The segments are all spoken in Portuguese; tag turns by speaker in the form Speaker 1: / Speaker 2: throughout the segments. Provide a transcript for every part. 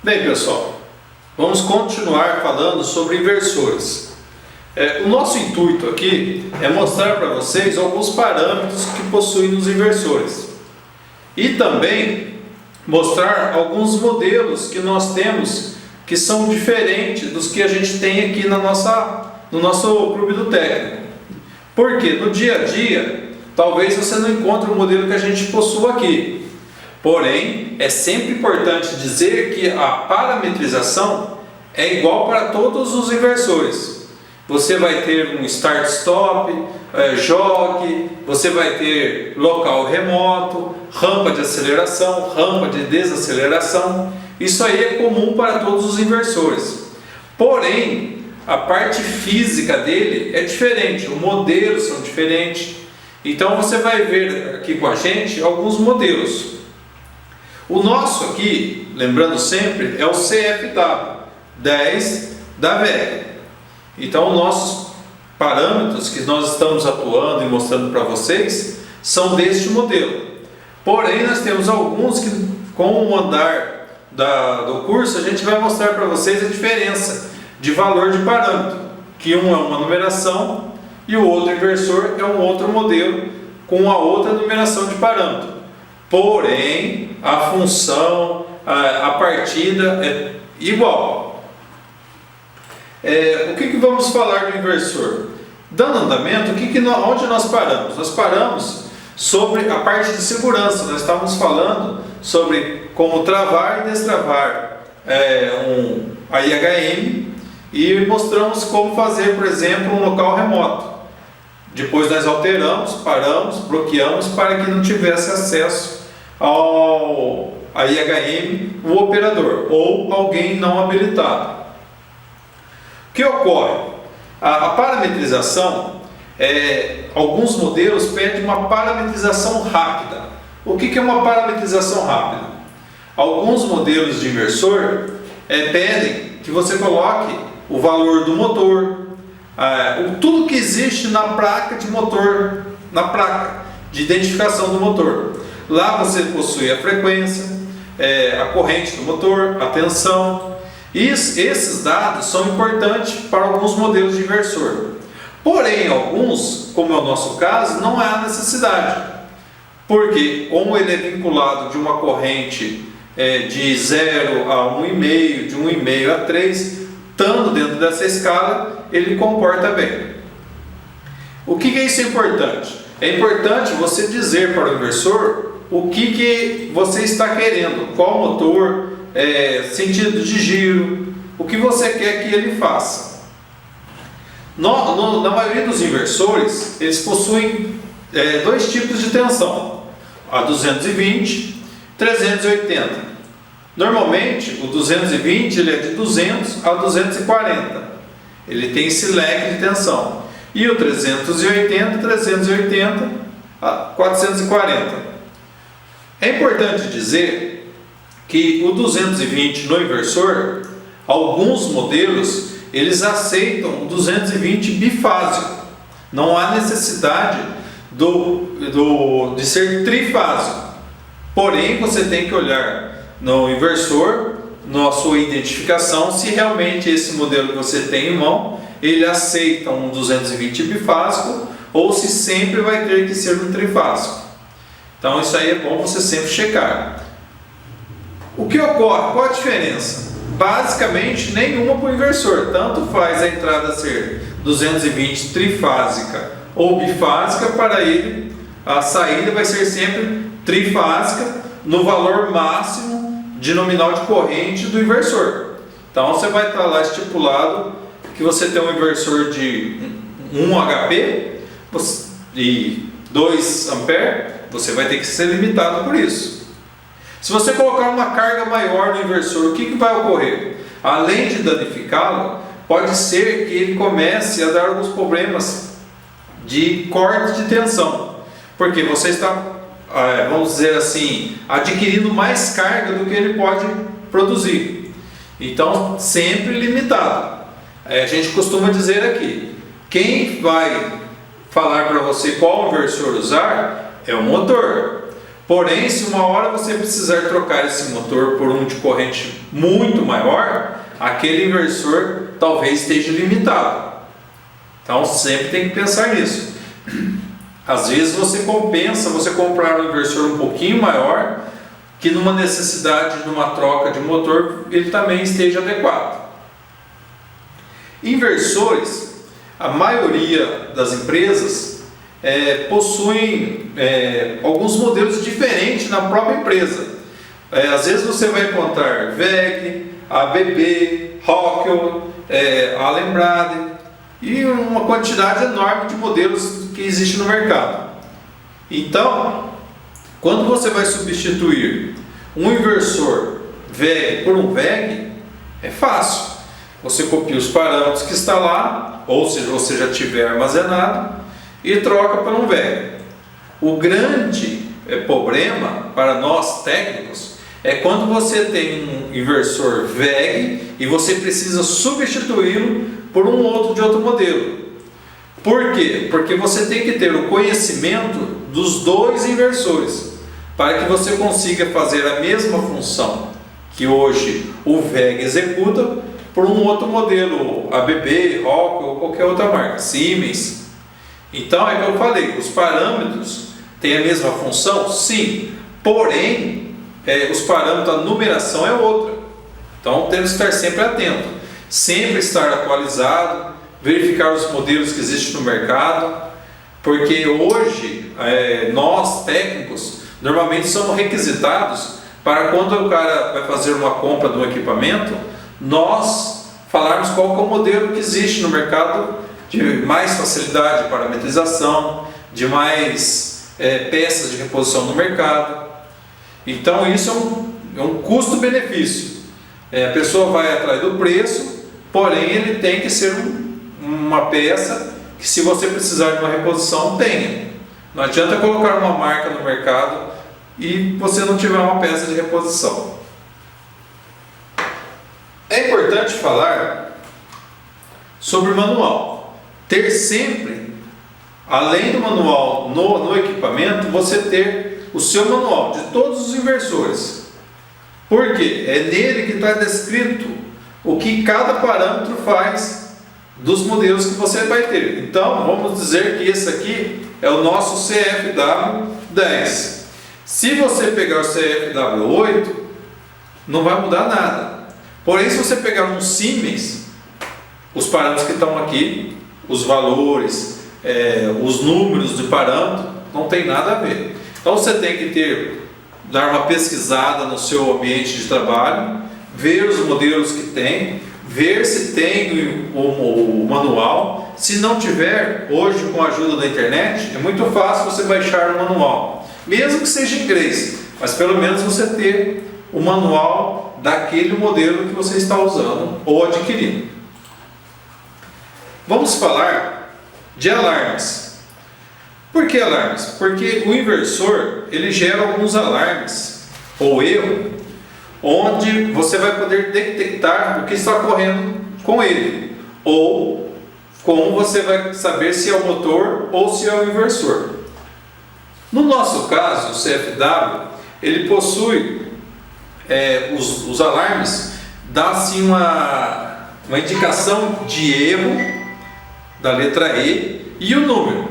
Speaker 1: Bem, pessoal, vamos continuar falando sobre inversores. O nosso intuito aqui é mostrar para vocês alguns parâmetros que possuem nos inversores e também mostrar alguns modelos que nós temos que são diferentes dos que a gente tem aqui no nosso clube do técnico. Porque no dia a dia, talvez você não encontre o modelo que a gente possua aqui. Porém, é sempre importante dizer que a parametrização é igual para todos os inversores. Você vai ter um start-stop, jog, você vai ter local remoto, rampa de aceleração, rampa de desaceleração. Isso aí é comum para todos os inversores. Porém, a parte física dele é diferente, os modelos são diferentes. Então você vai ver aqui com a gente alguns modelos. O nosso aqui, lembrando sempre, é o CFW 10 da VEG. Então, nossos parâmetros que nós estamos atuando e mostrando para vocês são deste modelo. Porém, nós temos alguns que, com o andar do curso, a gente vai mostrar para vocês a diferença de valor de parâmetro, que um é uma numeração e o outro inversor é um outro modelo com a outra numeração de parâmetro. Porém, a função, a partida é igual. O que vamos falar do inversor? Dando andamento, onde nós paramos? Nós paramos sobre a parte de segurança. Nós estávamos falando sobre como travar e destravar um IHM e mostramos como fazer, por exemplo, um local remoto. Depois nós alteramos, paramos, bloqueamos para que não tivesse acesso ao IHM o operador ou alguém não habilitado. O que ocorre? A parametrização, alguns modelos pedem uma parametrização rápida. O que é uma parametrização rápida? Alguns modelos de inversor pedem que você coloque o valor do motor, tudo que existe na placa de motor, na placa de identificação do motor. Lá você possui a frequência, a corrente do motor, a tensão. Esses dados são importantes para alguns modelos de inversor. Porém, alguns, como é o nosso caso, não há necessidade. Porque, como ele é vinculado de uma corrente de 0 a 1,5, de 1,5 a 3, estando dentro dessa escala, ele comporta bem. O que é isso importante? É importante você dizer para o inversor o que você está querendo, qual motor, sentido de giro, o que você quer que ele faça. Na maioria dos inversores, eles possuem dois tipos de tensão, a 220 e 380. Normalmente, o 220 ele é de 200 a 240. Ele tem esse leque de tensão. E o 380 a 440. É importante dizer que o 220 no inversor, alguns modelos, eles aceitam o 220 bifásico. Não há necessidade de ser trifásico. Porém, você tem que olhar no inversor, na sua identificação, se realmente esse modelo que você tem em mão, ele aceita um 220 bifásico ou se sempre vai ter que ser um trifásico. Então isso aí é bom você sempre checar. O que ocorre? Qual a diferença? Basicamente nenhuma para o inversor. Tanto faz a entrada ser 220 trifásica ou bifásica, para ele a saída vai ser sempre trifásica no valor máximo de nominal de corrente do inversor. Então você vai estar lá estipulado que você tem um inversor de 1 HP e 2 ampere, você vai ter que ser limitado por isso. Se você colocar uma carga maior no inversor, o que vai ocorrer? Além de danificá-lo, pode ser que ele comece a dar alguns problemas de corte de tensão, porque você está, vamos dizer assim, adquirindo mais carga do que ele pode produzir. Então, sempre limitado. A gente costuma dizer aqui, quem vai falar para você qual inversor usar é o motor. Porém, se uma hora você precisar trocar esse motor por um de corrente muito maior, aquele inversor talvez esteja limitado. Então sempre tem que pensar nisso. Às vezes compensa você comprar um inversor um pouquinho maior, que numa necessidade de uma troca de motor ele também esteja adequado. Inversores, a maioria das empresas possuem alguns modelos diferentes na própria empresa. Às vezes você vai encontrar WEG, ABB, Rockwell, Allen-Bradley e uma quantidade enorme de modelos que existe no mercado. Então, quando você vai substituir um inversor WEG por um WEG, é fácil. Você copia os parâmetros que está lá, ou se você já tiver armazenado, e troca para um WEG. O grande problema para nós técnicos é quando você tem um inversor WEG e você precisa substituí-lo por um outro de outro modelo. Por quê? Porque você tem que ter o conhecimento dos dois inversores para que você consiga fazer a mesma função que hoje o WEG executa por um outro modelo, ABB, Rockwell ou qualquer outra marca, Siemens. Então é que eu falei, os parâmetros têm a mesma função? Sim, porém os parâmetros, a numeração é outra. Então temos que estar sempre atento, sempre estar atualizado, verificar os modelos que existem no mercado, porque hoje nós técnicos normalmente somos requisitados para quando o cara vai fazer uma compra de um equipamento, nós falarmos qual que é o modelo que existe no mercado de mais facilidade de parametrização, de mais peças de reposição no mercado. Então isso é um custo-benefício. A pessoa vai atrás do preço, porém ele tem que ser uma peça que, se você precisar de uma reposição, tenha. Não adianta colocar uma marca no mercado e você não tiver uma peça de reposição. É importante falar sobre o manual. Ter sempre, além do manual no equipamento, você ter o seu manual de todos os inversores. Por quê? É nele que está descrito o que cada parâmetro faz dos modelos que você vai ter. Então, vamos dizer que esse aqui é o nosso CFW10. Se você pegar o CFW8, não vai mudar nada. Porém, se você pegar um Siemens, os parâmetros que estão aqui, os valores, os números de parâmetro, não tem nada a ver. Então você tem que dar uma pesquisada no seu ambiente de trabalho, ver os modelos que tem, ver se tem o manual. Se não tiver, hoje com a ajuda da internet, é muito fácil você baixar o manual, mesmo que seja em inglês, mas pelo menos você ter o manual daquele modelo que você está usando ou adquirindo. Vamos falar de alarmes. Por que alarmes? Porque o inversor ele gera alguns alarmes ou erro, onde você vai poder detectar o que está ocorrendo com ele, ou como você vai saber se é o motor ou se é o inversor. No nosso caso, o CFW, ele possui os alarmes, dá-se uma indicação de erro da letra E e o número.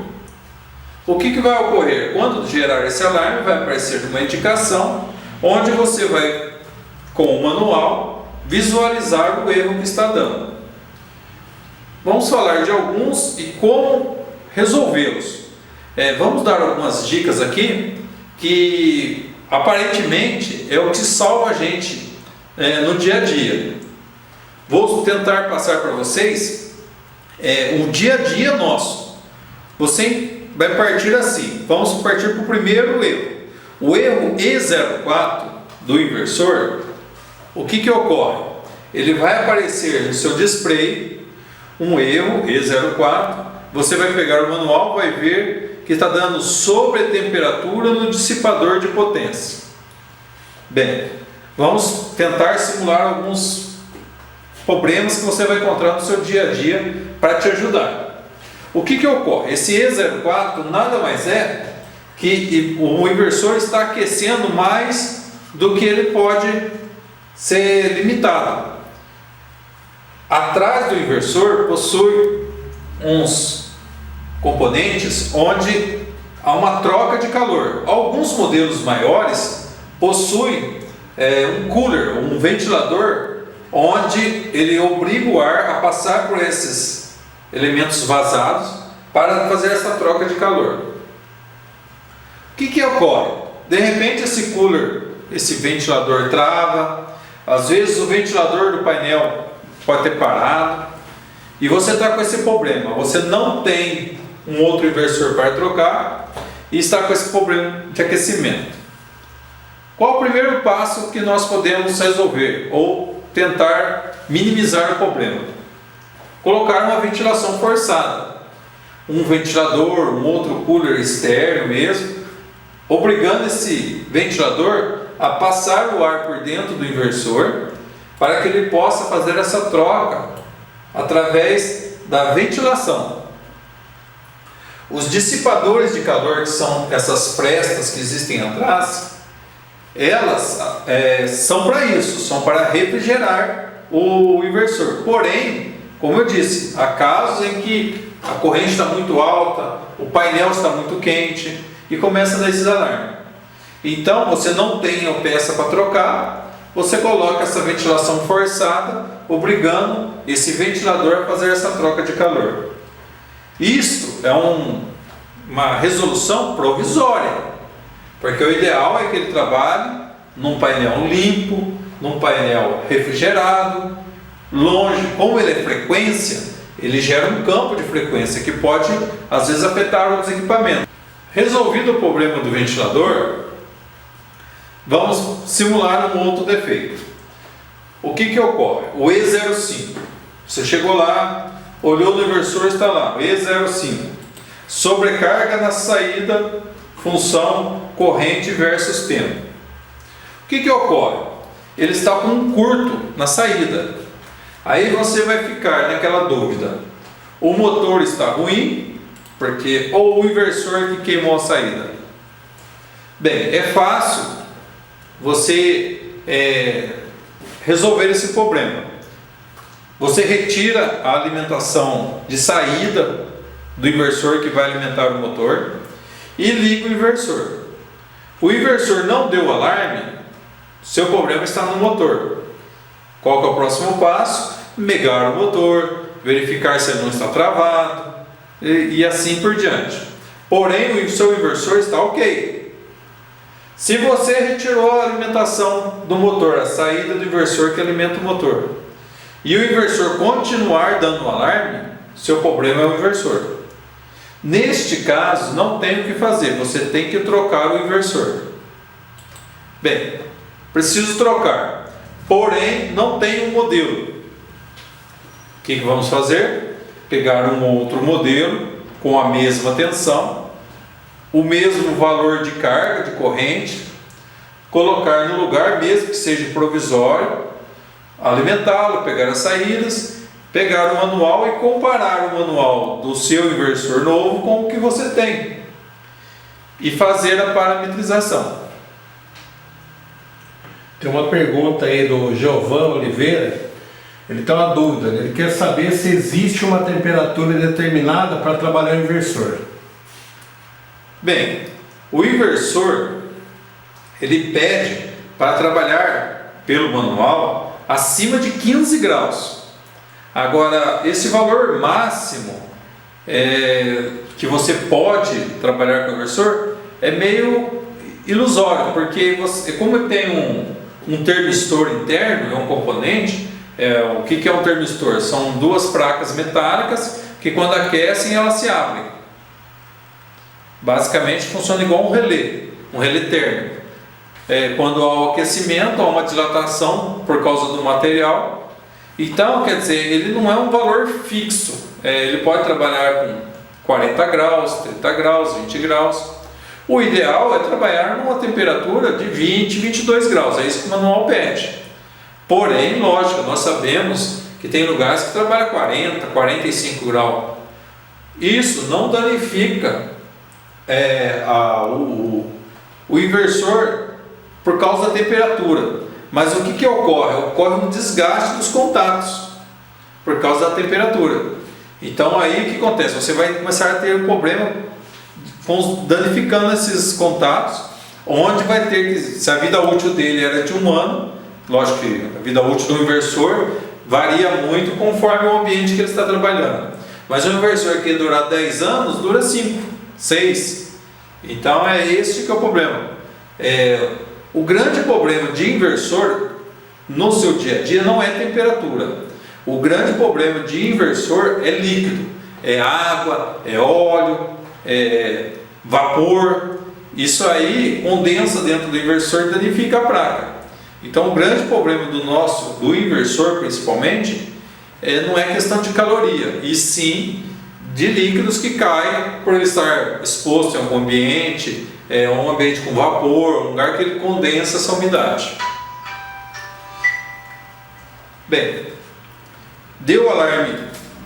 Speaker 1: O que vai ocorrer? Quando gerar esse alarme, vai aparecer uma indicação onde você vai, com o manual, visualizar o erro que está dando. Vamos falar de alguns e como resolvê-los. Vamos dar algumas dicas aqui que aparentemente é o que salva a gente no dia a dia. Vou tentar passar para vocês o dia a dia nosso. Você vai partir assim. Vamos partir para o primeiro erro. O erro E04 do inversor, o que ocorre? Ele vai aparecer no seu display um erro E04. Você vai pegar o manual, vai ver que está dando sobretemperatura no dissipador de potência. Bem, vamos tentar simular alguns problemas que você vai encontrar no seu dia a dia para te ajudar. O que ocorre? Esse E04 nada mais é que o inversor está aquecendo mais do que ele pode ser limitado. Atrás do inversor possui uns componentes onde há uma troca de calor. Alguns modelos maiores possuem um cooler, um ventilador, onde ele obriga o ar a passar por esses elementos vazados para fazer essa troca de calor. O que ocorre? De repente esse cooler, esse ventilador trava, às vezes o ventilador do painel pode ter parado e você está com esse problema. Você não tem um outro inversor para trocar e está com esse problema de aquecimento. Qual o primeiro passo que nós podemos resolver ou tentar minimizar o problema? Colocar uma ventilação forçada, um ventilador, um outro cooler externo mesmo, obrigando esse ventilador a passar o ar por dentro do inversor para que ele possa fazer essa troca através da ventilação. Os dissipadores de calor, que são essas frestas que existem atrás, elas são para isso, são para refrigerar o inversor. Porém, como eu disse, há casos em que a corrente está muito alta, o painel está muito quente e começa a dar esses alarmes. Então, você não tem a peça para trocar, você coloca essa ventilação forçada, obrigando esse ventilador a fazer essa troca de calor. Isto é uma resolução provisória, porque o ideal é que ele trabalhe num painel limpo, num painel refrigerado, longe. Como ele é frequência, ele gera um campo de frequência que pode, às vezes, afetar outros equipamentos. Resolvido o problema do ventilador, vamos simular um outro defeito. O que ocorre? O E05. Você chegou lá, olhou no inversor, está lá, E05. Sobrecarga na saída, função corrente versus tempo. O que ocorre? Ele está com um curto na saída. Aí você vai ficar naquela dúvida: o motor está ruim, ou o inversor que queimou a saída? Bem, é fácil você resolver esse problema. Você retira a alimentação de saída do inversor que vai alimentar o motor e liga o inversor. O inversor não deu alarme, seu problema está no motor. Qual que é o próximo passo? Ligar o motor, verificar se ele não está travado e assim por diante. Porém, o seu inversor está ok. Se você retirou a alimentação do motor, a saída do inversor que alimenta o motor, e o inversor continuar dando alarme, seu problema é o inversor. Neste caso, não tem o que fazer, você tem que trocar o inversor. Bem, preciso trocar, porém não tem um modelo. O que vamos fazer? Pegar um outro modelo com a mesma tensão, o mesmo valor de carga, de corrente, colocar no lugar, mesmo que seja provisório, alimentá-lo, pegar as saídas, pegar o manual e comparar o manual do seu inversor novo com o que você tem e fazer a parametrização.
Speaker 2: Tem uma pergunta aí do Giovanni Oliveira. Ele tem uma dúvida, ele quer saber se existe uma temperatura determinada para trabalhar o inversor.
Speaker 1: Bem, o inversor ele pede para trabalhar pelo manual acima de 15 graus. Agora, esse valor máximo que você pode trabalhar com o inversor é meio ilusório, porque como tem um termistor interno, é um componente. O que é um termistor? São duas placas metálicas que, quando aquecem, elas se abrem. Basicamente funciona igual um relé térmico. Quando há o aquecimento, há uma dilatação por causa do material. Então, quer dizer, ele não é um valor fixo. Ele pode trabalhar com 40 graus, 30 graus, 20 graus. O ideal é trabalhar numa temperatura de 20, 22 graus. É isso que o manual pede. Porém, lógico, nós sabemos que tem lugares que trabalham 40, 45 graus. Isso não danifica o inversor por causa da temperatura. Mas o que ocorre? Ocorre um desgaste dos contatos por causa da temperatura. Então aí o que acontece? Você vai começar a ter um problema danificando esses contatos, onde vai ter que, se a vida útil dele era de 1 ano, lógico que a vida útil do inversor varia muito conforme o ambiente que ele está trabalhando. Mas um inversor que durar 10 anos, dura 5, 6. Então é esse que é o problema. O grande problema de inversor no seu dia a dia não é temperatura. O grande problema de inversor é líquido. É água, é óleo, é vapor. Isso aí condensa dentro do inversor e danifica a placa. Então o grande problema do inversor principalmente, não é questão de caloria, e sim de líquidos que caem por ele estar exposto em algum ambiente, um ambiente com vapor, um lugar que ele condensa essa umidade. Bem, deu alarme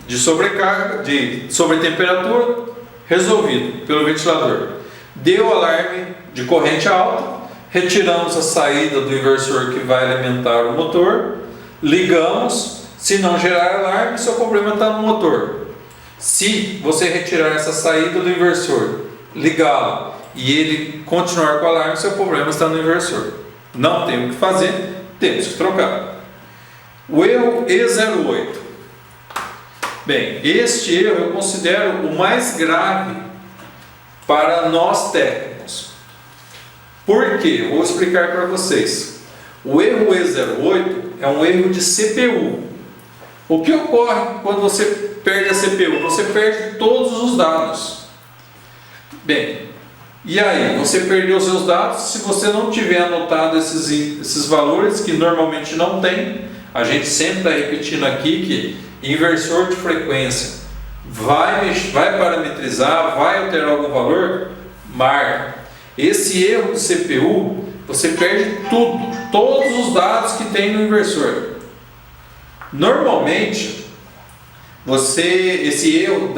Speaker 1: de sobrecarga, de sobretemperatura, resolvido pelo ventilador. Deu alarme de corrente alta, retiramos a saída do inversor que vai alimentar o motor, ligamos. Se não gerar alarme, seu problema está no motor. Se você retirar essa saída do inversor, ligá-lo e ele continuar com o alarme, seu problema está no inversor. Não tem o que fazer, temos que trocar. O erro E08. Bem, este erro eu considero o mais grave para nós técnicos. Por quê? Vou explicar para vocês. O erro E08 é um erro de CPU. O que ocorre quando você perde a CPU? Você perde todos os dados. Bem, e aí? Você perdeu seus dados. Se você não tiver anotado esses valores, que normalmente não tem, a gente sempre está repetindo aqui que inversor de frequência vai parametrizar, vai alterar algum valor, marca. Esse erro do CPU, você perde tudo, todos os dados que tem no inversor. Normalmente, esse erro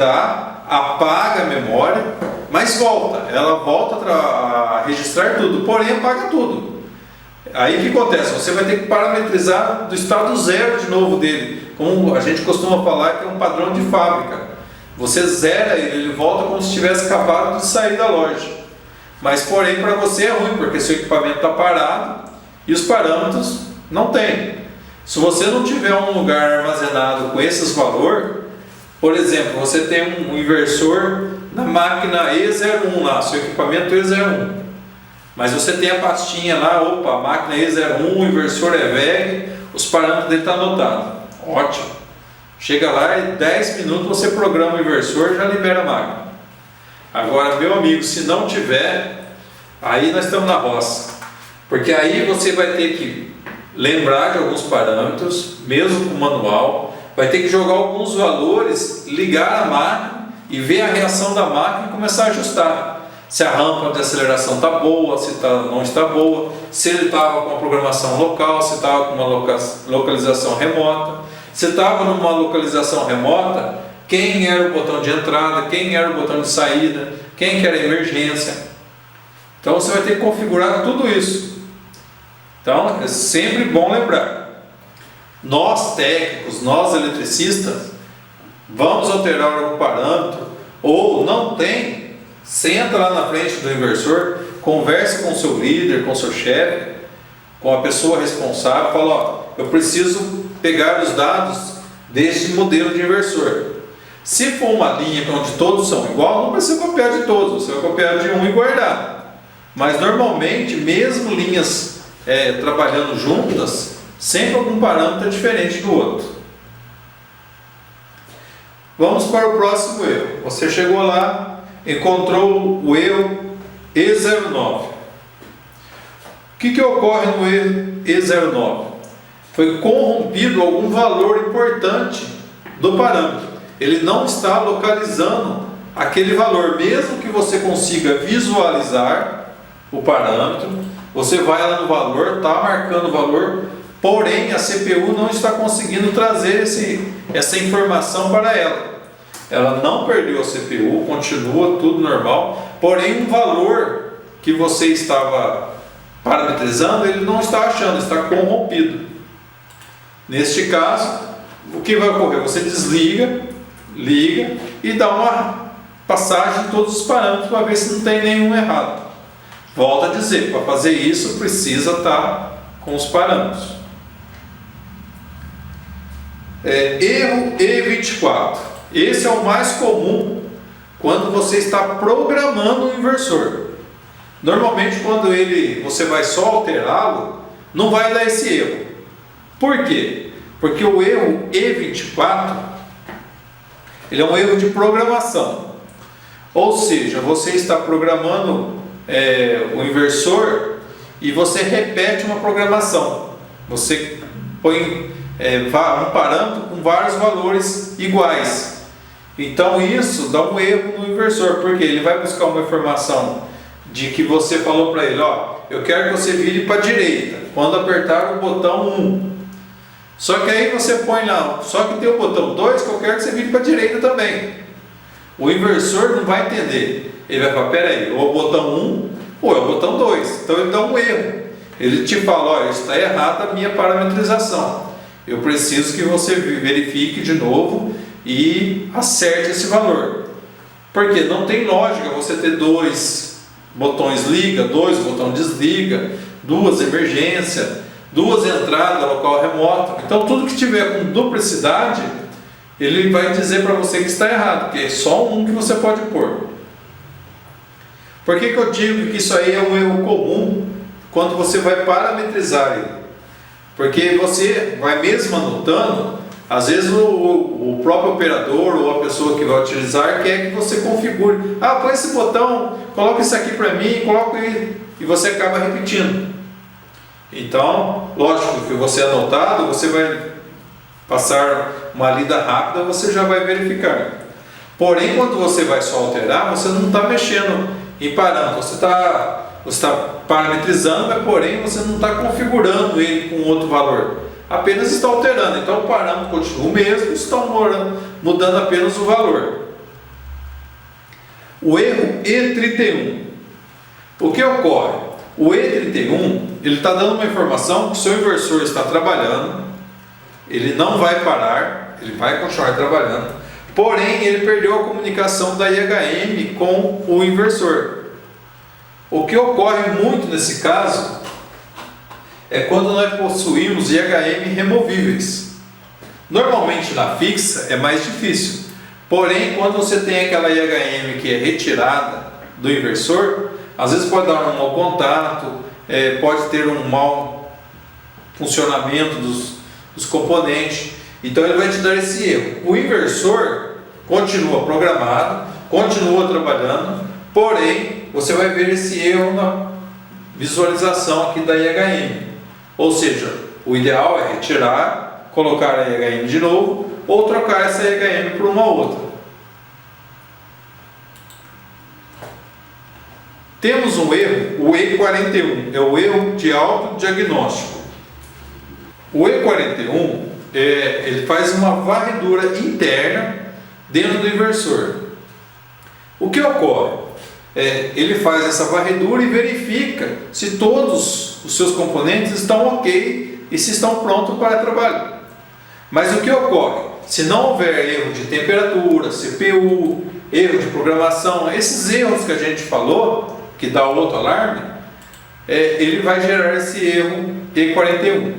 Speaker 1: apaga a memória, mas ela volta a registrar tudo, porém apaga tudo. Aí o que acontece? Você vai ter que parametrizar do estado zero de novo dele, como a gente costuma falar que é um padrão de fábrica. Você zera ele volta como se tivesse acabado de sair da loja. Mas porém para você é ruim, porque seu equipamento está parado e os parâmetros não tem. Se você não tiver um lugar armazenado com esses valores, por exemplo, você tem um inversor na máquina E01 lá, seu equipamento E01, mas você tem a pastinha lá, a máquina E01, o inversor é VEG, os parâmetros dele estão anotados. Ótimo. Chega lá e em 10 minutos você programa o inversor e já libera a máquina. Agora, meu amigo, se não tiver, aí nós estamos na roça, porque aí você vai ter que lembrar de alguns parâmetros, mesmo com manual, vai ter que jogar alguns valores, ligar a máquina e ver a reação da máquina e começar a ajustar. Se a rampa de aceleração está boa, se não está boa, se ele estava com uma programação local, se estava com uma localização remota. Se estava numa localização remota, quem era o botão de entrada, quem era o botão de saída, quem que era a emergência. Então você vai ter que configurar tudo isso. Então é sempre bom lembrar. Nós técnicos, nós eletricistas, vamos alterar algum parâmetro ou não tem, senta lá na frente do inversor, converse com o seu líder, com o seu chefe, com a pessoa responsável, fala, eu preciso pegar os dados deste modelo de inversor. Se for uma linha onde todos são igual, não precisa copiar de todos, você vai copiar de um e guardar. Mas normalmente, mesmo linhas trabalhando juntas, sempre algum parâmetro é diferente do outro. Vamos para o próximo erro. Você chegou lá, encontrou o erro E09. O que ocorre no erro E09? Foi corrompido algum valor importante do parâmetro. Ele não está localizando aquele valor, mesmo que você consiga visualizar o parâmetro, você vai lá no valor, está marcando o valor, porém a CPU não está conseguindo trazer essa informação para ela. Ela não perdeu a CPU, continua tudo normal, porém um valor que você estava parametrizando, ele não está achando, está corrompido. Neste caso, o que vai ocorrer? Você desliga, liga e dá uma passagem de todos os parâmetros para ver se não tem nenhum errado. Volto a dizer, para fazer isso precisa estar com os parâmetros. Erro E24. Esse é o mais comum quando você está programando um inversor. Normalmente quando você vai só alterá-lo, não vai dar esse erro. Por quê? Porque o erro E24 ele é um erro de programação. Ou seja, você está programando o inversor e você repete uma programação. Você põe um parâmetro com vários valores iguais. Então isso dá um erro no inversor, porque ele vai buscar uma informação de que você falou para ele, eu quero que você vire para a direita quando apertar o botão 1. Só que aí você põe lá, só que tem o botão 2 que eu quero que você vire para a direita também. O inversor não vai entender. Ele vai falar, peraí, ou é o botão 1 ou é o botão 2. Então ele dá um erro. Ele te fala, está errada a minha parametrização. Eu preciso que você verifique de novo e acerte esse valor. Porque não tem lógica você ter 2 botões liga, 2 botões desliga, 2 emergência, 2 entradas local remoto. Então tudo que tiver com duplicidade, ele vai dizer para você que está errado, porque é só um que você pode pôr. Por que eu digo que isso aí é um erro comum quando você vai parametrizar ele? Porque você vai mesmo anotando, às vezes o próprio operador ou a pessoa que vai utilizar quer que você configure. Põe esse botão, coloca isso aqui para mim, coloca aí, e você acaba repetindo. Então, lógico que você anotado, você vai passar uma lida rápida, você já vai verificar. Porém, quando você vai só alterar, você não está mexendo em parâmetros, você está parametrizando, mas porém você não está configurando ele com outro valor, apenas está alterando. Então o parâmetro continua o mesmo, estão mudando apenas o valor. O erro E31. O que ocorre? O E31 ele está dando uma informação que o seu inversor está trabalhando, ele não vai parar, ele vai continuar trabalhando, porém ele perdeu a comunicação da IHM com o inversor. O que ocorre muito nesse caso é quando nós possuímos IHM removíveis. Normalmente na fixa é mais difícil, porém quando você tem aquela IHM que é retirada do inversor, às vezes pode dar um mau contato, pode ter um mau funcionamento dos componentes, então ele vai te dar esse erro. O inversor continua programado, continua trabalhando, porém você vai ver esse erro na visualização aqui da IHM. Ou seja, o ideal é retirar, colocar a IHM de novo ou trocar essa IHM por uma outra. Temos um erro, o E41, é o erro de autodiagnóstico. O E41 ele faz uma varredura interna dentro do inversor. O que ocorre? Ele faz essa varredura e verifica se todos os seus componentes estão ok e se estão prontos para trabalho. Mas o que ocorre? Se não houver erro de temperatura, CPU, erro de programação, esses erros que a gente falou, que dá outro alarme, ele vai gerar esse erro E41.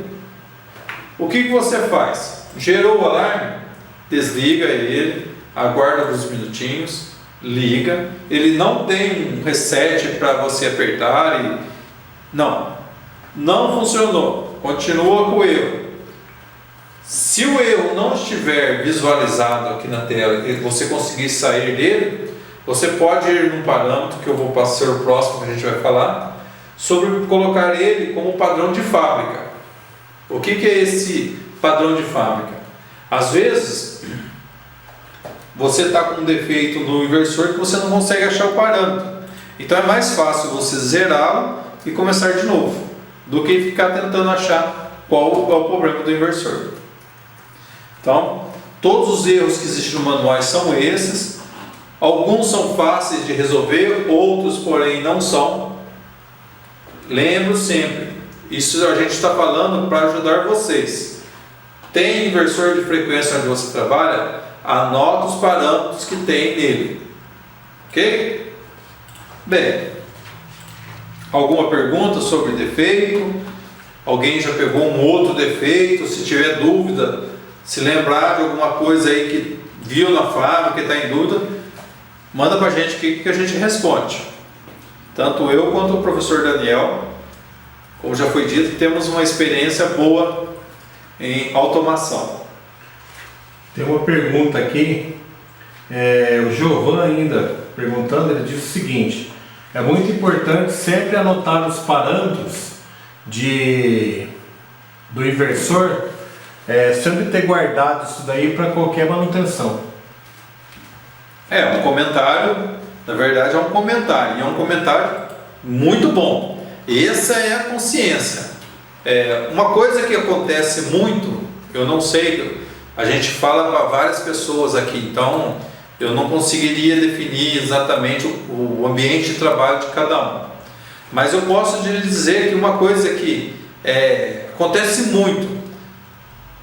Speaker 1: O que você faz? Gerou o alarme? Desliga ele, aguarda alguns minutinhos, liga. Ele não tem um reset para você apertar e... não funcionou, continua com o erro. Se o erro não estiver visualizado aqui na tela e você conseguir sair dele, você pode ir num parâmetro que eu vou passar o próximo que a gente vai falar, sobre colocar ele como padrão de fábrica. O que é esse padrão de fábrica? Às vezes você está com um defeito no inversor que você não consegue achar o parâmetro, então é mais fácil você zerá-lo e começar de novo do que ficar tentando achar qual é o problema do inversor. Então todos os erros que existem no manual são esses. Alguns são fáceis de resolver, outros, porém, não são. Lembro sempre, isso a gente está falando para ajudar vocês. Tem inversor de frequência onde você trabalha? Anota os parâmetros que tem nele. Ok? Bem, alguma pergunta sobre defeito? Alguém já pegou um outro defeito? Se tiver dúvida, se lembrar de alguma coisa aí que viu na fábrica, que está em dúvida, manda para a gente que a gente responde. Tanto eu quanto o professor Daniel, como já foi dito, temos uma experiência boa em automação.
Speaker 2: Tem uma pergunta aqui, o Giovan ainda perguntando, ele diz o seguinte: é muito importante sempre anotar os parâmetros do inversor, sempre ter guardado isso daí para qualquer manutenção.
Speaker 1: Um comentário, na verdade é um comentário, e é um comentário muito bom. Essa é a consciência. Uma coisa que acontece muito, eu não sei, a gente fala para várias pessoas aqui, então eu não conseguiria definir exatamente o ambiente de trabalho de cada um. Mas eu posso lhe dizer que uma coisa que acontece muito,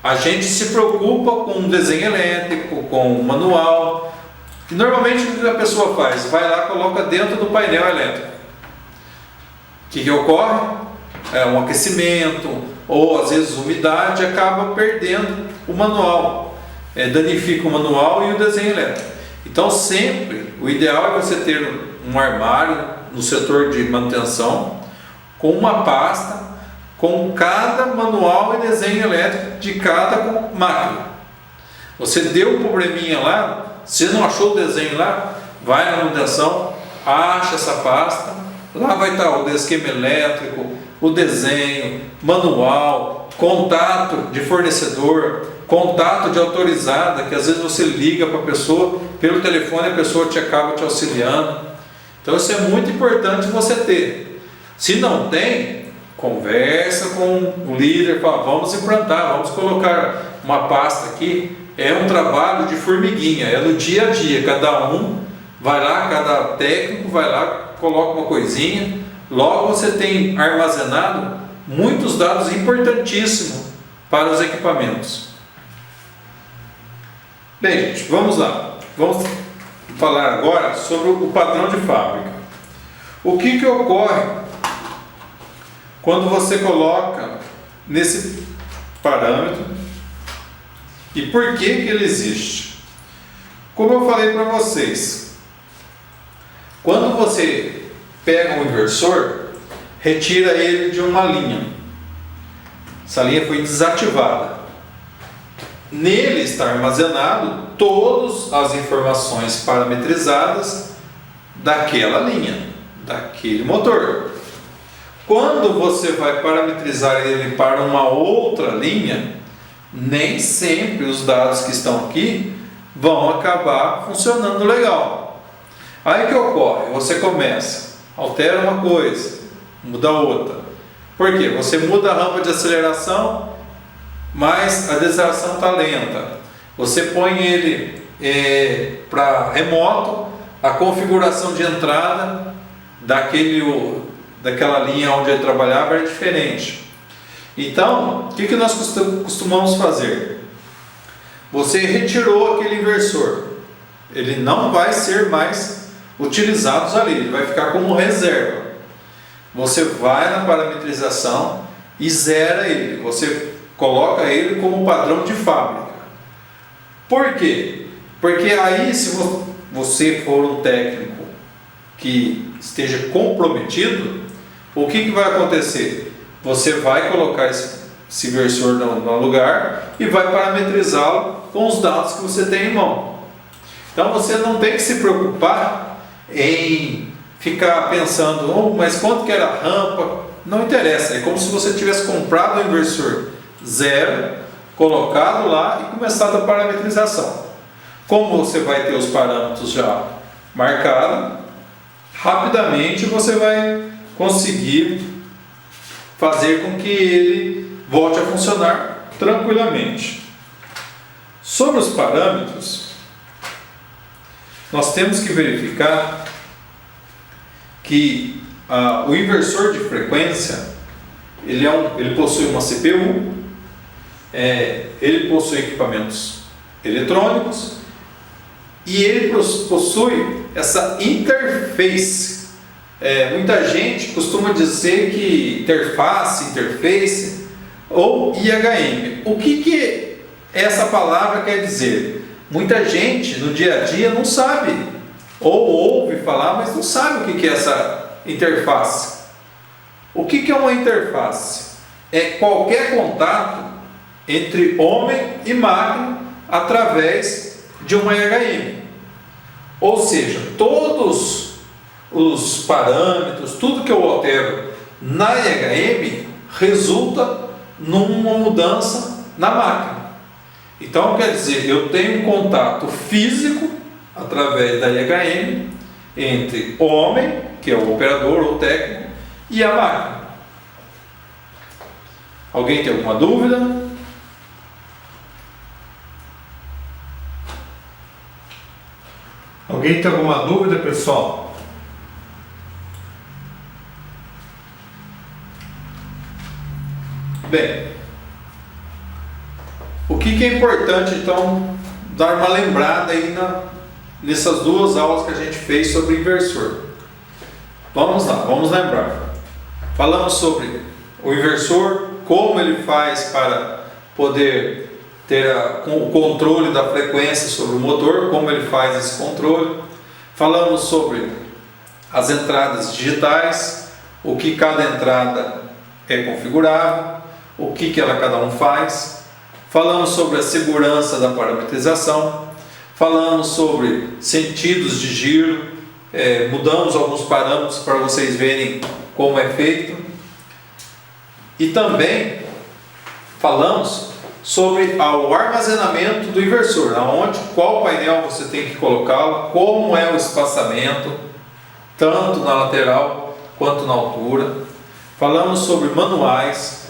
Speaker 1: a gente se preocupa com o desenho elétrico, com o manual, e normalmente o que a pessoa faz? Vai lá e coloca dentro do painel elétrico. O que ocorre? Um aquecimento, ou às vezes umidade, acaba perdendo o manual, danifica o manual e o desenho elétrico. Então sempre, o ideal é você ter um armário no setor de manutenção, com uma pasta, com cada manual e desenho elétrico de cada máquina. Você deu um probleminha lá, se não achou o desenho lá, vai na manutenção, acha essa pasta, lá vai estar o esquema elétrico, o desenho, manual, contato de fornecedor, contato de autorizada, que às vezes você liga para a pessoa, pelo telefone a pessoa acaba te auxiliando. Então isso é muito importante você ter. Se não tem, conversa com o líder, fala, vamos implantar, vamos colocar uma pasta aqui. É um trabalho de formiguinha, é no dia a dia, cada um vai lá, cada técnico vai lá, coloca uma coisinha, logo você tem armazenado muitos dados importantíssimos para os equipamentos. Bem, gente, vamos lá. Vamos falar agora sobre o padrão de fábrica. O que ocorre quando você coloca nesse parâmetro e por que ele existe? Como eu falei para vocês, quando você pega um inversor, retira ele de uma linha. Essa linha foi desativada. Nele está armazenado todas as informações parametrizadas daquela linha, daquele motor. Quando você vai parametrizar ele para uma outra linha, nem sempre os dados que estão aqui vão acabar funcionando legal. Aí que ocorre? Você começa, altera uma coisa, muda outra. Por quê? Você muda a rampa de aceleração, mas a desaceleração está lenta. Você põe ele para remoto, a configuração de entrada daquela linha onde ele trabalhava era diferente. Então, o que nós costumamos fazer? Você retirou aquele inversor, ele não vai ser mais utilizado ali, ele vai ficar como reserva. Você vai na parametrização e zera ele, você coloca ele como padrão de fábrica. Por quê? Porque aí, se você for um técnico que esteja comprometido, o que vai acontecer? Você vai colocar esse inversor no lugar e vai parametrizá-lo com os dados que você tem em mão. Então você não tem que se preocupar em ficar pensando, mas quanto que era a rampa? Não interessa, é como se você tivesse comprado o inversor zero, colocado lá e começado a parametrização. Como você vai ter os parâmetros já marcados, rapidamente você vai conseguir fazer com que ele volte a funcionar tranquilamente. Sobre os parâmetros, nós temos que verificar que o inversor de frequência ele possui uma CPU, ele possui equipamentos eletrônicos e ele possui essa interface. Muita gente costuma dizer que interface ou IHM. O que essa palavra quer dizer? Muita gente no dia a dia não sabe, ou ouve falar, mas não sabe o que é essa interface. O que é uma interface? É qualquer contato entre homem e máquina através de uma IHM. Ou seja, todos os parâmetros, tudo que eu altero na IHM resulta numa mudança na máquina. Então quer dizer, eu tenho um contato físico através da IHM entre o homem, que é o operador ou técnico, e a máquina. Alguém tem alguma dúvida?
Speaker 2: Alguém tem alguma dúvida, pessoal?
Speaker 1: Bem, o que é importante então dar uma lembrada aí nessas duas aulas que a gente fez sobre inversor? Vamos lá, vamos lembrar. Falamos sobre o inversor, como ele faz para poder ter o controle da frequência sobre o motor, como ele faz esse controle. Falamos sobre as entradas digitais, o que cada entrada é configurável, o que cada um faz. Falamos sobre a segurança da parametrização, falamos sobre sentidos de giro, mudamos alguns parâmetros para vocês verem como é feito, e também falamos sobre o armazenamento do inversor, qual painel você tem que colocá-lo, como é o espaçamento, tanto na lateral quanto na altura. Falamos sobre manuais,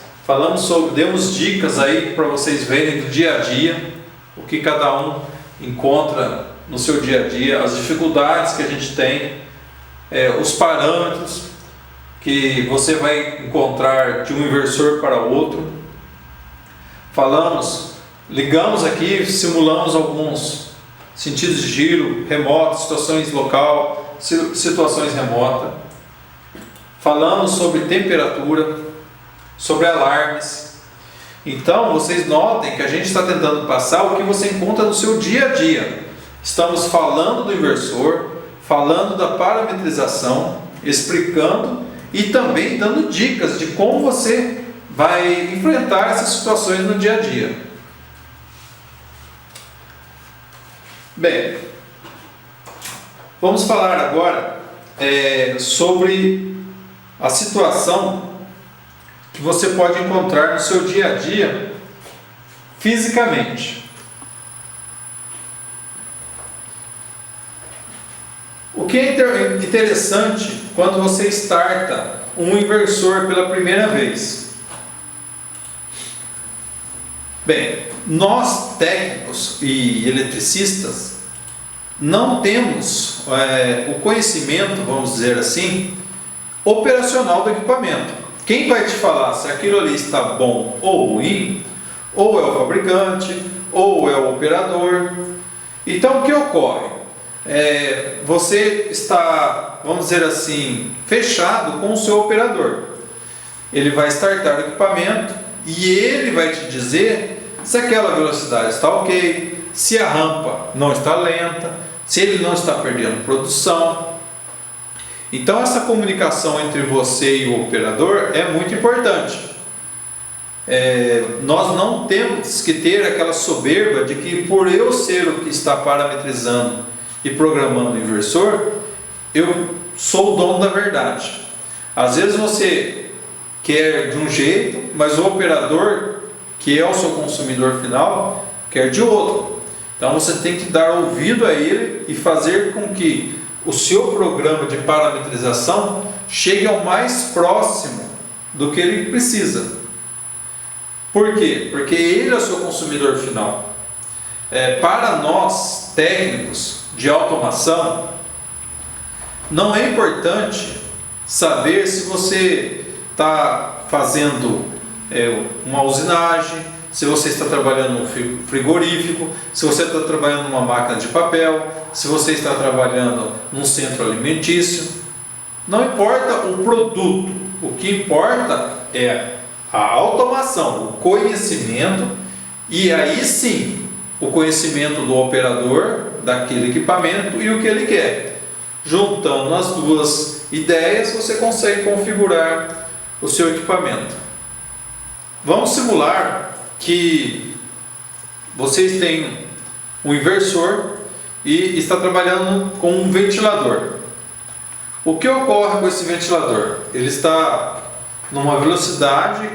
Speaker 1: demos dicas aí para vocês verem do dia a dia, o que cada um encontra no seu dia a dia, as dificuldades que a gente tem, os parâmetros que você vai encontrar de um inversor para outro. Ligamos aqui, simulamos alguns sentidos de giro remotos, situações local, situações remotas. Falamos sobre temperatura, sobre alarmes. Então vocês notem que a gente está tentando passar o que você encontra no seu dia a dia. Estamos falando do inversor, falando da parametrização, explicando e também dando dicas de como você vai enfrentar essas situações no dia a dia. Bem, vamos falar agora sobre a situação que você pode encontrar no seu dia a dia fisicamente. O que é interessante quando você starta um inversor pela primeira vez? Bem, nós técnicos e eletricistas não temos o conhecimento, vamos dizer assim, operacional do equipamento. Quem vai te falar se aquilo ali está bom ou ruim, ou é o fabricante, ou é o operador. Então o que ocorre? Você está, vamos dizer assim, fechado com o seu operador. Ele vai startar o equipamento e ele vai te dizer se aquela velocidade está ok, se a rampa não está lenta, se ele não está perdendo produção. Então essa comunicação entre você e o operador é muito importante. Nós não temos que ter aquela soberba de que por eu ser o que está parametrizando e programando o inversor, eu sou o dono da verdade. Às vezes você quer de um jeito, mas o operador, que é o seu consumidor final, quer de outro. Então você tem que dar ouvido a ele e fazer com que o seu programa de parametrização chegue ao mais próximo do que ele precisa. Por quê? Porque ele é o seu consumidor final. Para nós técnicos, de automação, não é importante saber se você está fazendo uma usinagem, se você está trabalhando num frigorífico, se você está trabalhando numa máquina de papel, se você está trabalhando num centro alimentício. Não importa o produto, o que importa é a automação, o conhecimento, e aí sim o conhecimento do operador daquele equipamento e o que ele quer. Juntando as duas ideias, você consegue configurar o seu equipamento. Vamos simular que vocês têm um inversor e está trabalhando com um ventilador. O que ocorre com esse ventilador? Ele está numa velocidade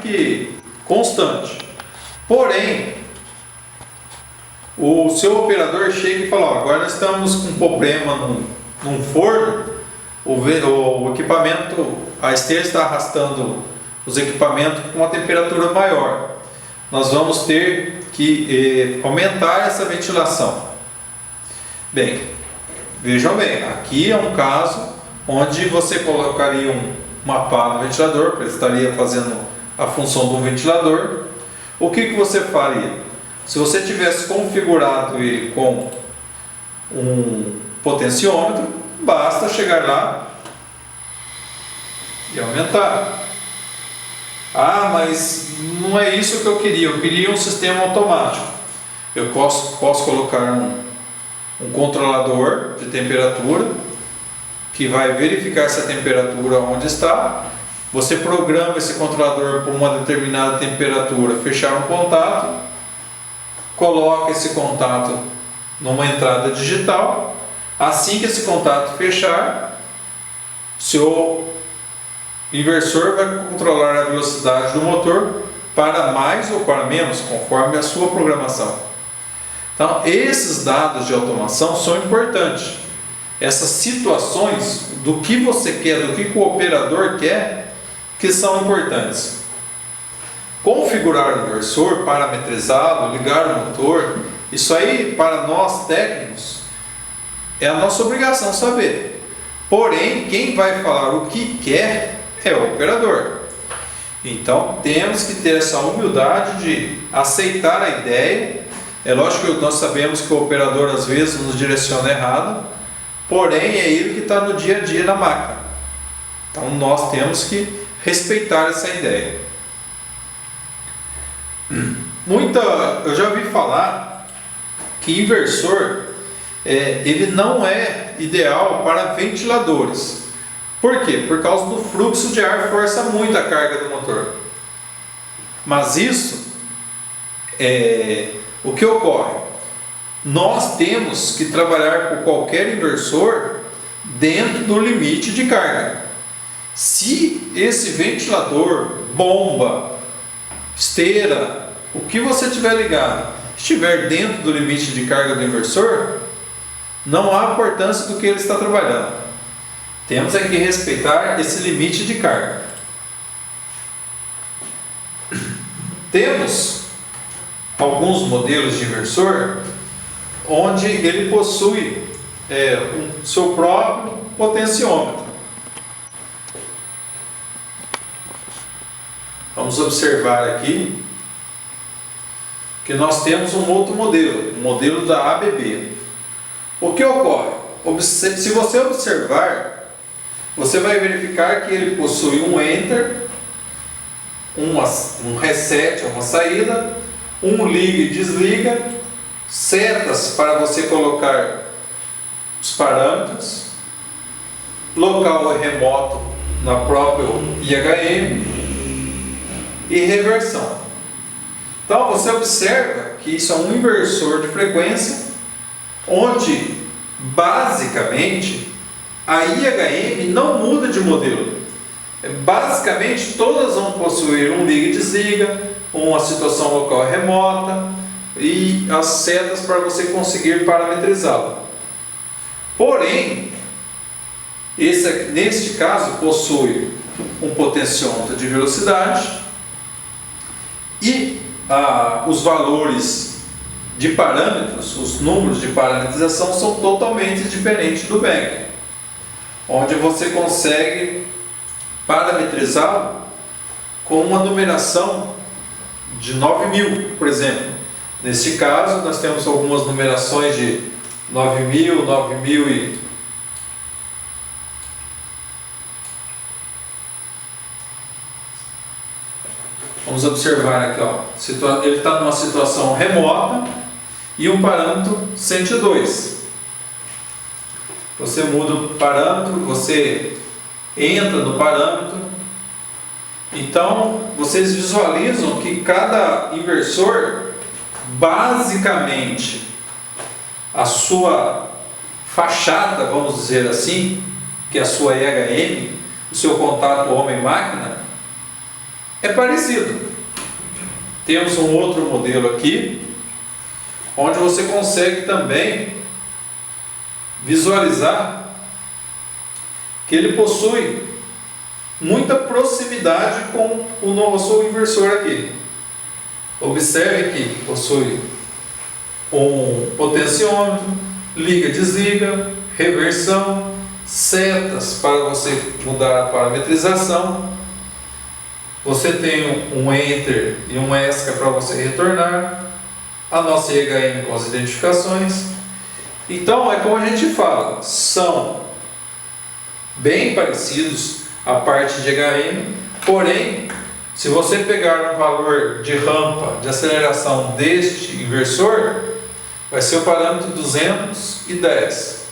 Speaker 1: constante. Porém, o seu operador chega e fala: ó, agora nós estamos com um problema num forno, o equipamento, a esteira está arrastando os equipamentos com uma temperatura maior. Nós vamos ter que aumentar essa ventilação. Bem, vejam bem, aqui é um caso onde você colocaria uma pá no ventilador, porque ele estaria fazendo a função do ventilador. O que você faria? Se você tivesse configurado ele com um potenciômetro, basta chegar lá e aumentar. Ah, mas não é isso que eu queria um sistema automático. Eu posso colocar um controlador de temperatura que vai verificar essa temperatura onde está. Você programa esse controlador por uma determinada temperatura, fechar um contato, coloca esse contato numa entrada digital. Assim que esse contato fechar, seu inversor vai controlar a velocidade do motor para mais ou para menos, conforme a sua programação. Então, esses dados de automação são importantes. Essas situações do que você quer, do que o operador quer, que são importantes. Configurar o inversor, parametrizá-lo, ligar o motor, isso aí para nós técnicos é a nossa obrigação saber. Porém, quem vai falar o que quer é o operador. Então temos que ter essa humildade de aceitar a ideia. É lógico que nós sabemos que o operador às vezes nos direciona errado, porém é ele que está no dia a dia na máquina. Então nós temos que respeitar essa ideia. Eu já ouvi falar que inversor ele não é ideal para ventiladores. Por quê? Por causa do fluxo de ar, força muito a carga do motor. Mas isso o que ocorre? Nós temos que trabalhar com qualquer inversor dentro do limite de carga. Se esse ventilador, bomba, esteira, o que você tiver ligado, estiver dentro do limite de carga do inversor, não há importância do que ele está trabalhando. Temos que respeitar esse limite de carga. Temos alguns modelos de inversor onde ele possui o seu próprio potenciômetro. Vamos observar aqui que nós temos um outro modelo, o modelo da ABB. O que ocorre? Se você observar, você vai verificar que ele possui um enter, um reset, uma saída, um liga e desliga, setas para você colocar os parâmetros, local remoto na própria IHM e reversão. Então você observa que isso é um inversor de frequência, onde basicamente a IHM não muda de modelo. Basicamente todas vão possuir um liga e desliga, uma situação local remota e as setas para você conseguir parametrizá-lo. Porém, neste caso possui um potenciômetro de velocidade e os valores de parâmetros, os números de parametrização são totalmente diferentes do VEG, onde você consegue parametrizar com uma numeração de 9.000, por exemplo. Neste caso, nós temos algumas numerações de 9.000, 9.000 e... Vamos observar aqui, ó. Ele está numa situação remota e um parâmetro 102. Você muda o parâmetro, você entra no parâmetro. Então, vocês visualizam que cada inversor, basicamente, a sua fachada, vamos dizer assim, que é a sua EHM, o seu contato homem-máquina, é parecido. Temos um outro modelo aqui, onde você consegue também visualizar que ele possui muita proximidade com o nosso inversor aqui. Observe que possui um potenciômetro, liga, desliga, reversão, setas para você mudar a parametrização. Você tem um Enter e um ESCA para você retornar, a nossa EHM com as identificações. Então, é como a gente fala, são bem parecidos a parte de EHM, porém, se você pegar um valor de rampa de aceleração deste inversor, vai ser o parâmetro 210.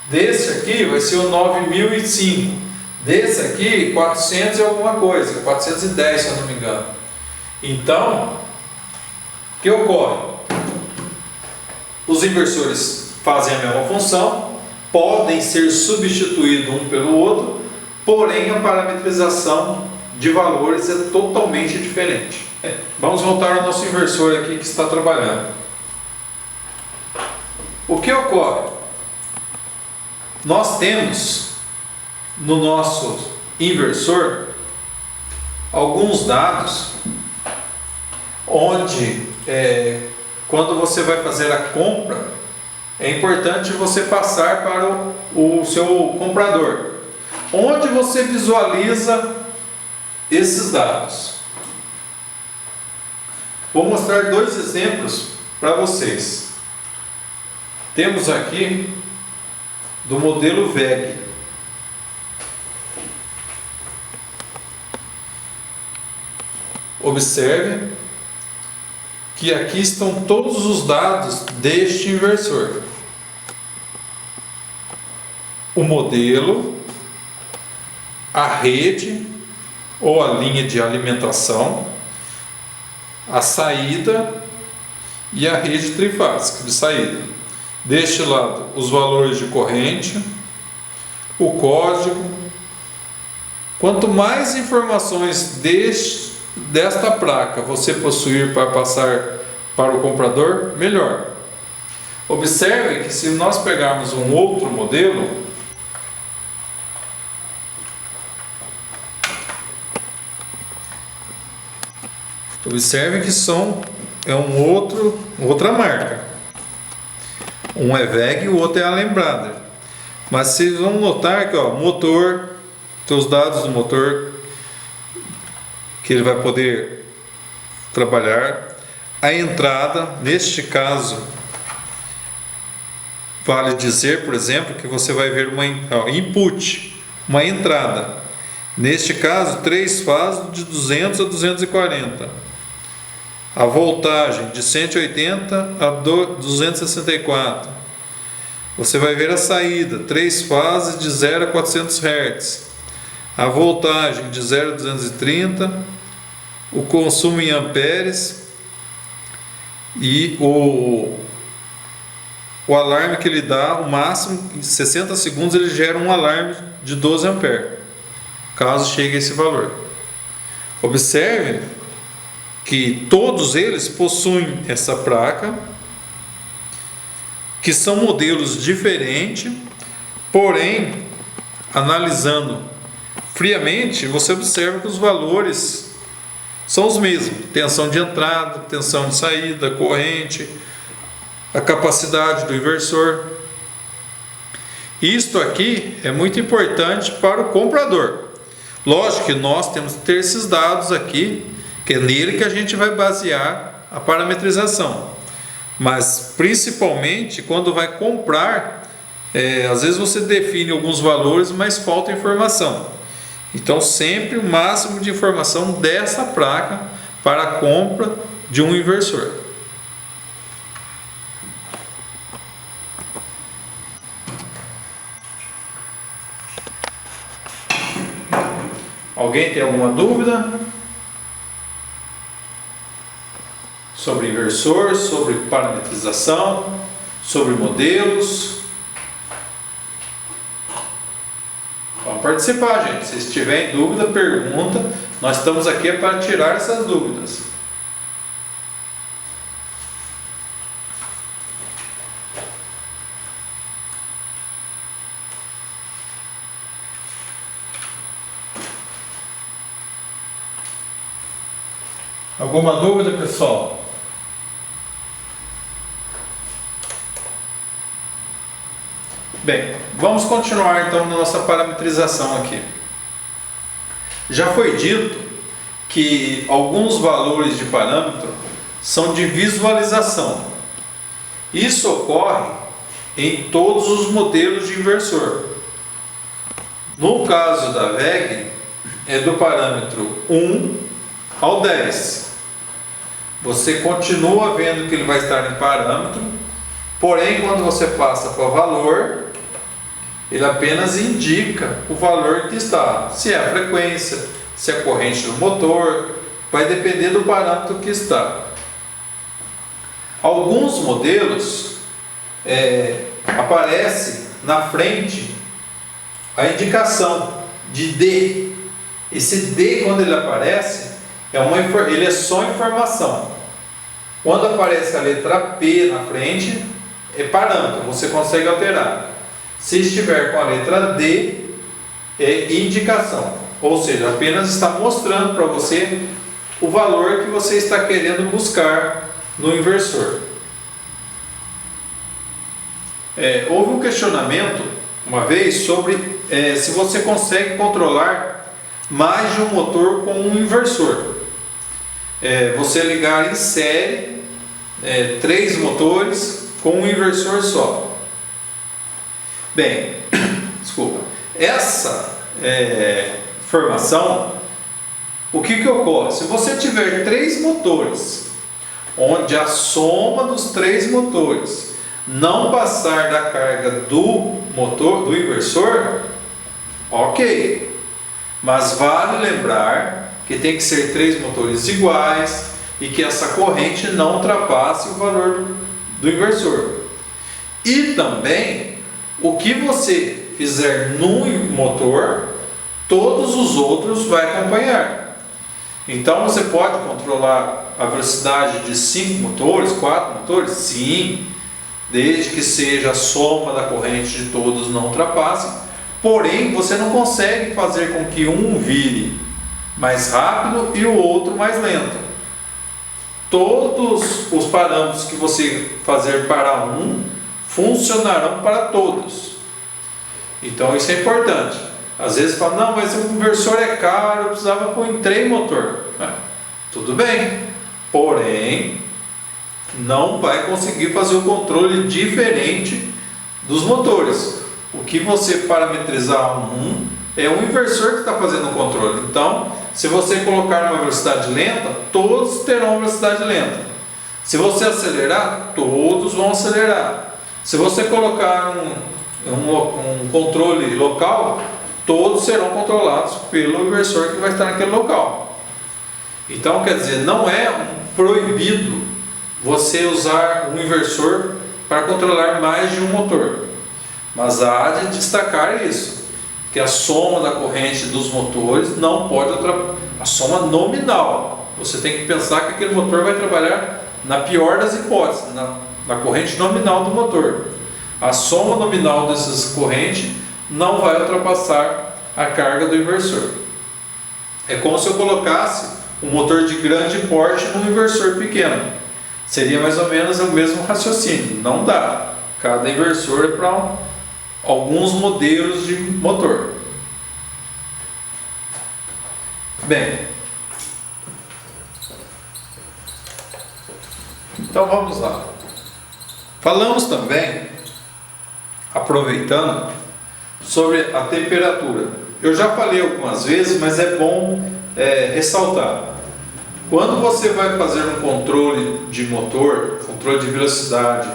Speaker 1: Desse aqui vai ser o 9005. Desse aqui, 400 e alguma coisa, 410 se eu não me engano. Então, o que ocorre? Os inversores fazem a mesma função, podem ser substituídos um pelo outro, porém a parametrização de valores é totalmente diferente. Vamos voltar ao nosso inversor aqui que está trabalhando. O que ocorre? Nós temos no nosso inversor alguns dados onde quando você vai fazer a compra é importante você passar para o seu comprador, onde você visualiza esses dados. Vou mostrar dois exemplos para vocês. Temos aqui do modelo VEG. Observe que aqui estão todos os dados deste inversor. O modelo, a rede ou a linha de alimentação, a saída e a rede trifásica de saída. Deste lado, os valores de corrente, o código. Quanto mais informações desta placa você possuir para passar para o comprador, melhor. Observe que se nós pegarmos um outro modelo, observe que outra marca. Um é VEG e o outro é Allen Brothers. Mas vocês vão notar que motor, os dados do motor que ele vai poder trabalhar, a entrada, neste caso, vale dizer, por exemplo, que você vai ver uma input, uma entrada. Neste caso, 3 fases de 200 a 240. A voltagem de 180 a 264. Você vai ver a saída, 3 fases de 0 a 400 Hz. A voltagem de 0 a 230, o consumo em amperes e o alarme que ele dá, o máximo, em 60 segundos ele gera um alarme de 12 amperes, caso chegue a esse valor. Observe que todos eles possuem essa placa, que são modelos diferentes, porém, analisando friamente, você observa que os valores são os mesmos: tensão de entrada, tensão de saída, corrente, a capacidade do inversor. Isto aqui é muito importante para o comprador. Lógico que nós temos que ter esses dados aqui, que é nele que a gente vai basear a parametrização. Mas principalmente quando vai comprar, às vezes você define alguns valores, mas falta informação. Então sempre o máximo de informação dessa placa para a compra de um inversor. Alguém tem alguma dúvida sobre inversor, sobre parametrização, sobre modelos? Vamos participar, gente. Se tiver dúvida, pergunta. Nós estamos aqui para tirar essas dúvidas.
Speaker 2: Alguma dúvida, pessoal?
Speaker 1: Bem, vamos continuar então na nossa parametrização aqui. Já foi dito que alguns valores de parâmetro são de visualização. Isso ocorre em todos os modelos de inversor. No caso da VEG, é do parâmetro 1 ao 10. Você continua vendo que ele vai estar em parâmetro, porém quando você passa para o valor, ele apenas indica o valor que está. Se é a frequência, se é a corrente do motor, vai depender do parâmetro que está. Alguns modelos aparece na frente a indicação de D. Esse D, quando ele aparece, ele é só informação. Quando aparece a letra P na frente, é parâmetro, você consegue alterar. Se estiver com a letra D, é indicação, ou seja, apenas está mostrando para você o valor que você está querendo buscar no inversor. Houve um questionamento uma vez sobre se você consegue controlar mais de um motor com um inversor. Você ligar em série 3 motores com um inversor só. Bem, desculpa, essa informação, o que ocorre? Se você tiver 3 motores, onde a soma dos 3 motores não passar da carga do motor, do inversor, ok. Mas vale lembrar que tem que ser 3 motores iguais e que essa corrente não ultrapasse o valor do inversor. E também, o que você fizer num motor, todos os outros vai acompanhar. Então você pode controlar a velocidade de 5 motores, 4 motores? Sim, desde que seja a soma da corrente de todos não ultrapasse. Porém, você não consegue fazer com que um vire mais rápido e o outro mais lento. Todos os parâmetros que você fazer para um funcionarão para todos. Então isso é importante. Às vezes fala, não, mas o inversor é caro, eu precisava pôr em 3 motor. Tudo bem, porém não vai conseguir fazer o controle diferente dos motores. O que você parametrizar é um inversor que está fazendo o controle. Então, se você colocar uma velocidade lenta, todos terão velocidade lenta. Se você acelerar, todos vão acelerar. Se você colocar um controle local, todos serão controlados pelo inversor que vai estar naquele local. Então, quer dizer, não é proibido você usar um inversor para controlar mais de um motor. Mas há de destacar isso, que a soma da corrente dos motores não pode ultrapassar a soma nominal. Você tem que pensar que aquele motor vai trabalhar na pior das hipóteses, na corrente nominal do motor. A soma nominal dessas correntes não vai ultrapassar a carga do inversor. É como se eu colocasse um motor de grande porte num inversor pequeno. Seria mais ou menos o mesmo raciocínio. Não dá. Cada inversor é para alguns modelos de motor. Bem, então vamos lá. Falamos também, aproveitando, sobre a temperatura. Eu já falei algumas vezes, mas é bom ressaltar. Quando você vai fazer um controle de motor, controle de velocidade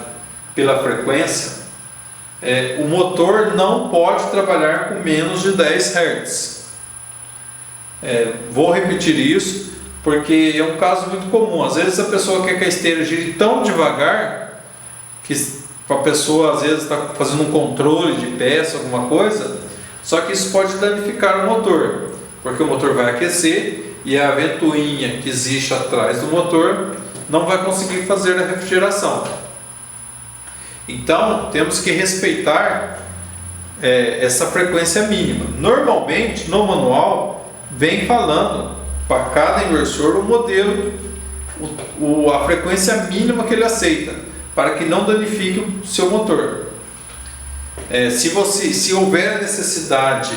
Speaker 1: pela frequência, o motor não pode trabalhar com menos de 10 Hz. Vou repetir isso, porque é um caso muito comum. Às vezes a pessoa quer que a esteira gire tão devagar que a pessoa às vezes está fazendo um controle de peça, alguma coisa, só que isso pode danificar o motor, porque o motor vai aquecer e a ventoinha que existe atrás do motor não vai conseguir fazer a refrigeração. Então temos que respeitar essa frequência mínima. Normalmente no manual vem falando para cada inversor o modelo, a frequência mínima que ele aceita, para que não danifique o seu motor. Se houver necessidade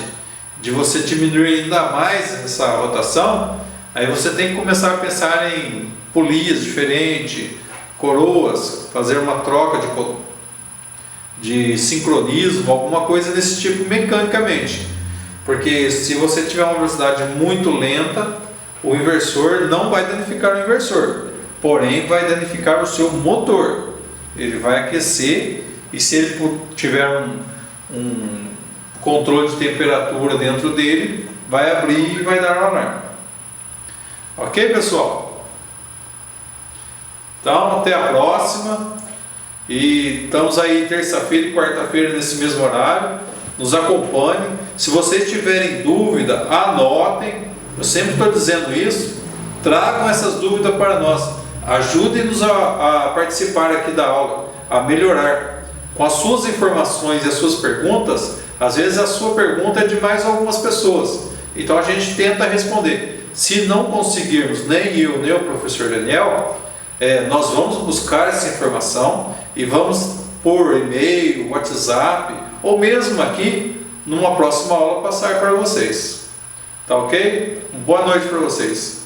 Speaker 1: de você diminuir ainda mais essa rotação, aí você tem que começar a pensar em polias diferentes, coroas, fazer uma troca de sincronismo, alguma coisa desse tipo mecanicamente. Porque se você tiver uma velocidade muito lenta, o inversor não vai danificar o inversor, porém vai danificar o seu motor. Ele vai aquecer, e se ele tiver um controle de temperatura dentro dele, vai abrir e vai dar um alarme. Ok, pessoal? Então, até a próxima. E estamos aí terça-feira e quarta-feira nesse mesmo horário. Nos acompanhem. Se vocês tiverem dúvida, anotem. Eu sempre estou dizendo isso. Tragam essas dúvidas para nós. Ajudem-nos a participar aqui da aula, a melhorar. Com as suas informações e as suas perguntas, às vezes a sua pergunta é de mais algumas pessoas. Então a gente tenta responder. Se não conseguirmos, nem eu, nem o professor Daniel, nós vamos buscar essa informação e vamos por e-mail, WhatsApp, ou mesmo aqui, numa próxima aula, passar para vocês. Tá ok? Boa noite para vocês.